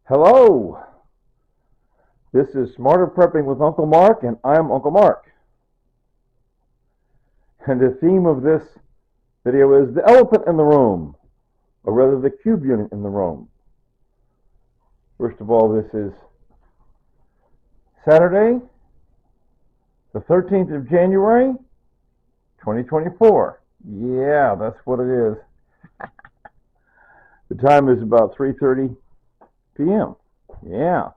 Hello, this is Smarter Prepping with Uncle Mark, and I'm Uncle Mark. And the theme of this video is the elephant in the room, or rather the cube unit in the room. First of all, this is Saturday, the 13th of January, 2024. Yeah, that's what it is. The time is about 3:30 p.m. Yeah.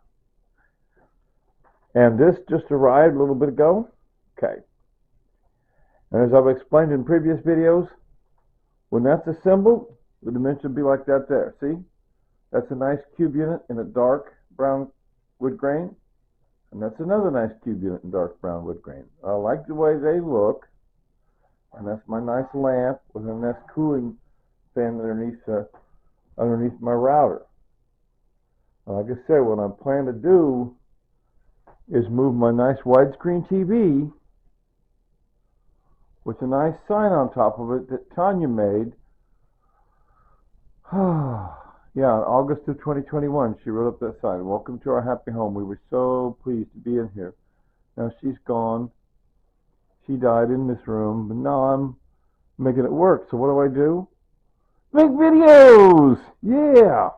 And this just arrived a little bit ago. Okay. And as I've explained in previous videos, when that's assembled, the dimension will be like that there. See? That's a nice cube unit in a dark brown wood grain. And that's another nice cube unit in dark brown wood grain. I like the way they look. And that's my nice lamp with a nice cooling fan underneath my router. Like I said, what I plan to do is move my nice widescreen TV with a nice sign on top of it that Tanya made. Yeah, in August of 2021, she wrote up that sign. Welcome to our happy home. We were so pleased to be in here. Now she's gone. She died in this room, but now I'm making it work. So what do? Make videos! Yeah!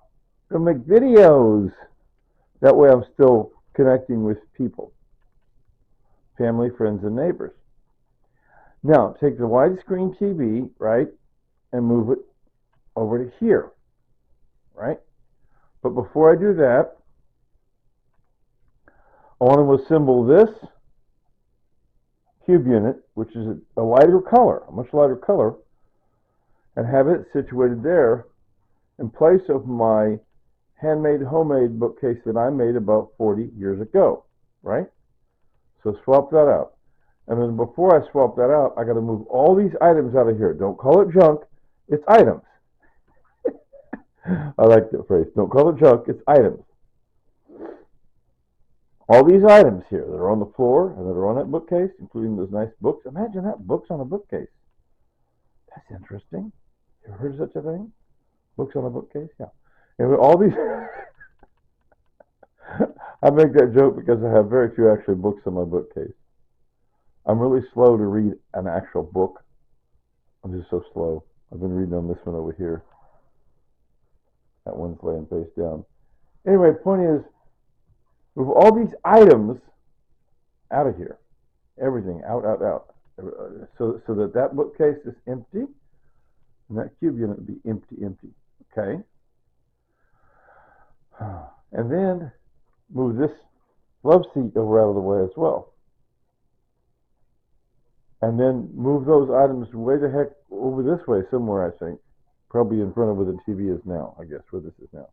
Gonna make videos. That way I'm still connecting with people. Family, friends, and neighbors. Now, take the widescreen TV, right, and move it over to here, right? But before I do that, I want to assemble this cube unit, which is a lighter color, a much lighter color, and have it situated there in place of my homemade bookcase that I made about 40 years ago, right? So swap that out. And then before I swap that out, I got to move all these items out of here. Don't call it junk, it's items. I like that phrase. Don't call it junk, it's items. All these items here that are on the floor and that are on that bookcase, including those nice books. Imagine that, books on a bookcase. That's interesting. You ever heard of such a thing? Books on a bookcase? Yeah. And all these... I make that joke because I have very few actual books on my bookcase. I'm really slow to read an actual book. I'm just so slow. I've been reading on this one over here. That one's laying face down. Anyway, the point is, move all these items out of here. Everything out. So that bookcase is empty, and that cube unit will be empty. Okay? And then move this love seat over out of the way as well. And then move those items way the heck over this way somewhere, I think. Probably in front of where the TV is now, I guess, where this is now.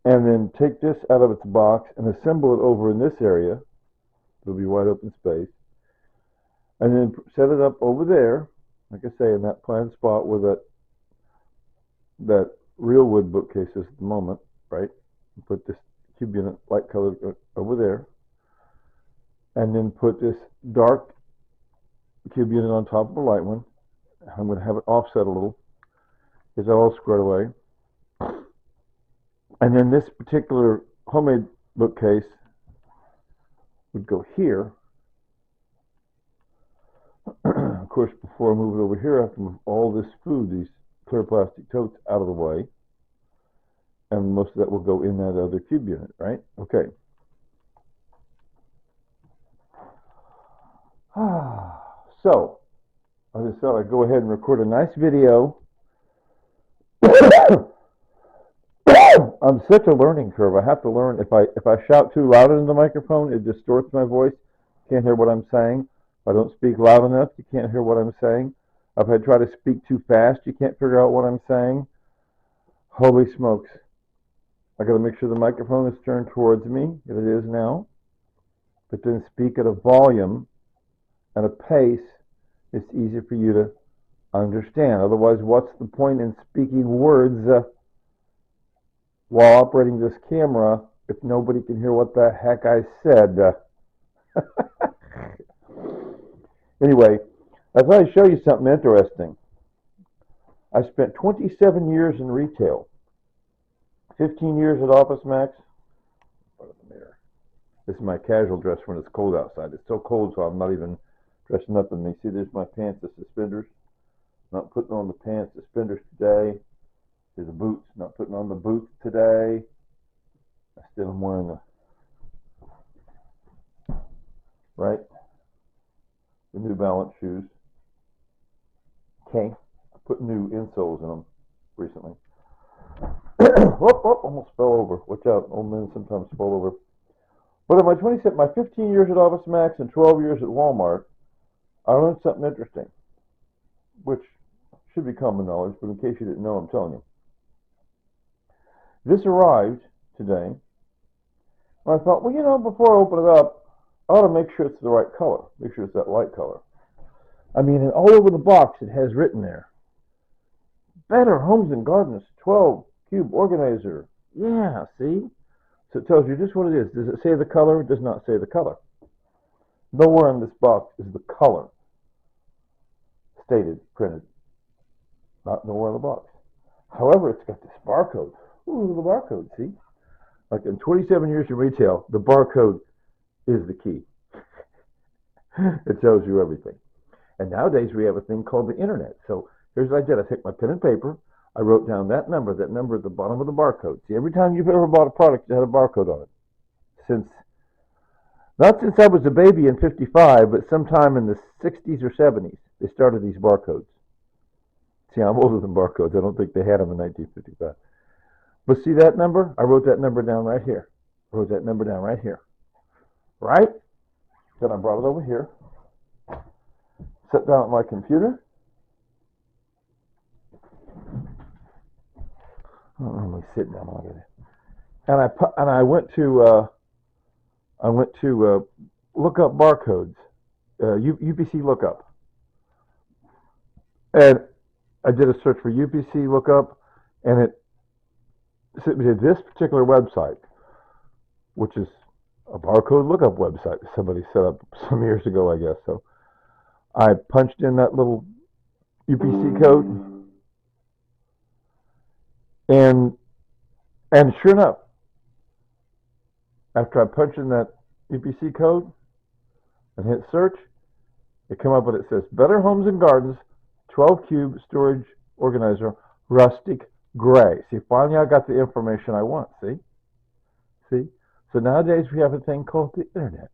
And then take this out of its box and assemble it over in this area. It'll be wide open space. And then set it up over there, like I say, in that planned spot where that real wood bookcase is at the moment, right? Put this cube unit, light colored, over there. And then put this dark cube unit on top of the light one. I'm going to have it offset a little. Get that all squared away. And then this particular homemade bookcase would go here. Of course, before I move it over here, I have to move all this food, these clear plastic totes, out of the way. And most of that will go in that other cube unit, right? Okay. So, I just thought I'd go ahead and record a nice video. I'm such a learning curve. I have to learn. If I shout too loud into the microphone, it distorts my voice. Can't hear what I'm saying. If I don't speak loud enough, you can't hear what I'm saying. If I try to speak too fast, you can't figure out what I'm saying. Holy smokes. I got to make sure the microphone is turned towards me. It is now. But then speak at a volume and a pace it's easy for you to understand. Otherwise, what's the point in speaking words while operating this camera if nobody can hear what the heck I said? Anyway, I thought I'd show you something interesting. I spent 27 years in retail, 15 years at Office Max. In front of the mirror. This is my casual dress when it's cold outside. It's so cold, so I'm not even dressing up in me. See, there's my pants, the suspenders. Not putting on the pants, suspenders today. Here's the boots. Not putting on the boots today. I still am wearing the New Balance shoes. Okay. I put new insoles in them recently. Whoop, whoop, almost fell over. Watch out. Old men sometimes fall over. But in my 15 years at Office Max and 12 years at Walmart, I learned something interesting, which should be common knowledge, but in case you didn't know, I'm telling you. This arrived today, and I thought, well, you know, before I open it up, I ought to make sure it's the right color, make sure it's that light color. I mean, and all over the box it has written there, Better Homes and Gardens 12 Cube Organizer. Yeah, see? So it tells you just what it is. Does it say the color? It does not say the color. Nowhere in this box is the color stated, printed. Not nowhere in the box. However, it's got this barcode. Ooh, the barcode, see? Like in 27 years in retail, the barcode is the key. It tells you everything. And nowadays we have a thing called the internet. So here's what I did. I took my pen and paper. I wrote down that number at the bottom of the barcode. See, every time you've ever bought a product, it had a barcode on it. Not since I was a baby in 55, but sometime in the 60s or 70s, they started these barcodes. See, I'm older than barcodes. I don't think they had them in 1955. But see that number? I wrote that number down right here. Right? Then I brought it over here. Sat down at my computer. I don't normally sit down like that. And I went to look up barcodes, UPC lookup, and I did a search for UPC lookup, and it sent me to this particular website, which is a barcode lookup website somebody set up some years ago, I guess. So I punched in that little UPC code. And sure enough, after I punched in that UPC code and hit search, it came up and it says Better Homes and Gardens 12 Cube Storage Organizer Rustic Gray. See, finally I got the information I want. See? So nowadays we have a thing called the internet,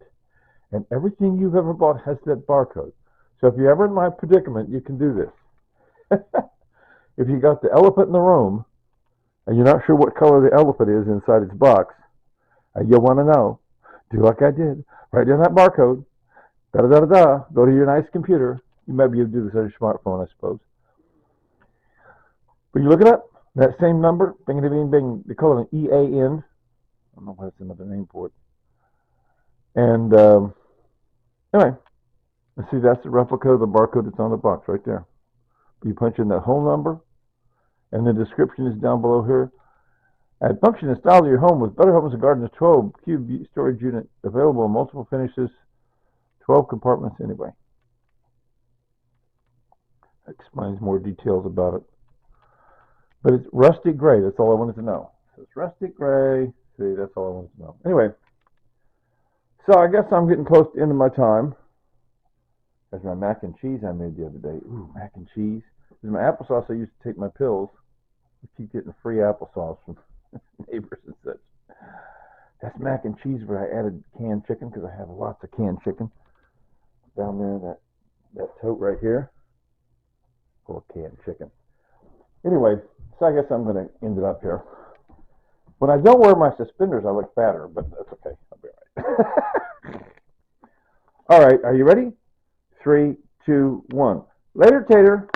and everything you've ever bought has that barcode. So if you're ever in my predicament, you can do this. If you got the elephant in the room, and you're not sure what color the elephant is inside its box, and you'll want to know, do like I did. Write down that barcode. Da-da-da-da-da. Go to your nice computer. You might be able to do this on your smartphone, I suppose. But you look it up, that same number, bing, bing, bing, they call it an EAN. I don't know why that's another name for it. And anyway, see, that's the replica of the barcode that's on the box right there. You punch in that whole number, and the description is down below here. Add function and style to your home with Better Homes and Gardens 12 Cube Storage Unit, available in multiple finishes, 12 compartments anyway. Explains more details about it. But it's rustic gray. That's all I wanted to know. So it's rustic gray. See, that's all I wanted to know. Anyway, so I guess I'm getting close to the end of my time. There's my mac and cheese I made the other day. Ooh, mac and cheese. There's my applesauce I used to take my pills. I keep getting free applesauce from neighbors and such. That's mac and cheese where I added canned chicken because I have lots of canned chicken. Down there, that tote right here. Full of canned chicken. Anyway, so I guess I'm going to end it up here. When I don't wear my suspenders, I look fatter, but that's okay. I'll be all right. All right, are you ready? 3, 2, 1. Later, Tater.